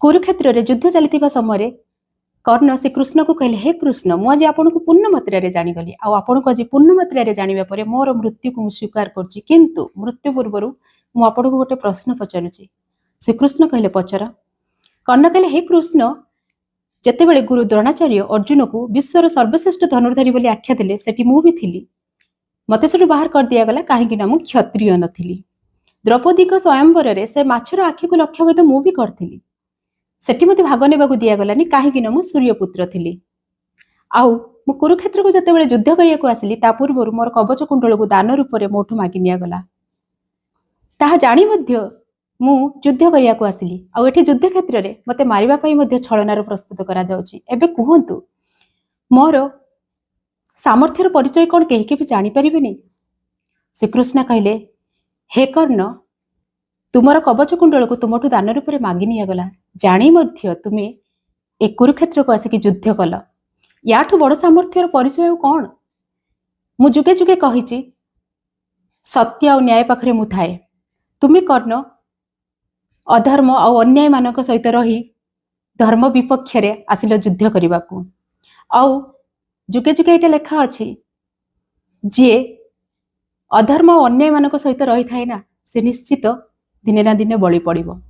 कुरुक्षेत्र रे युद्ध चली समय कर्ण श्रीकृष्ण को कहले हे कृष्ण मु आज आपन को पूर्ण मात्रा जानीगली आपन को आज पूर्ण मात्रा जानिबा परे मोर मृत्यु को स्वीकार करछि किंतु मृत्यु पूर्व मु आपन को गोटे प्रश्न पचारुछि। श्रीकृष्ण कहले पचर। कर्ण कहले हे कृष्ण जेतेबेले गुरु द्रोणाचार्य अर्जुन को विश्वर सर्वश्रेष्ठ धनुर्धारी बोली आख्या देले सेठी मु भी थिली मते सेठु बाहर कर दिया गला काहेकि ना मु क्षत्रिय नथिली। द्रौपदी को स्वयंवर रे से माछर आखि को लक्ष्य भेद मु भी करथिली सेठी मते भाग नेबाकू दिया गलानी काहेकि ना मु सूर्यपुत्र थिली। आउ मु कुरुक्षेत्र को जेतेबेले युद्ध करिया को आसिली ता पूर्व मोर कवच कुंडल को दान रूप रे मोठु मागी निया गला ताहा जानी मध्य मु युद्ध करिया को आसिली आ एठी युद्ध क्षेत्र रे मते मारिबा पई मध्य छळनार प्रस्तुत करा जाउची। एबे कुहंतु मोर सामर्थ्यर परिचय कोन केहि के भी जानि परिबेनी। श्रीकृष्ण कहले हे कर्ण तुमर कवच कुंडल को तुमठु दान रूप रे मागी निया गला जानी मध्य तुमे ए कुरुक्षेत्र को आसिक युद्ध कल याठु बड़ सामर्थ्यर परिचय कौन। मु जुगे जुगे कहिछि सत्य और न्याय पाखरे मु थाए तुमे कर्ण अधर्म और अन्याय मानक सहित रही धर्म विपक्ष रे आसिल युद्ध करने आउ जुगे जुगे ये लेखा अच्छी जी अधर्म और अन्याय मानक सहित रही थाए ना से निश्चित दिने ना दिने बलि पड़िबो।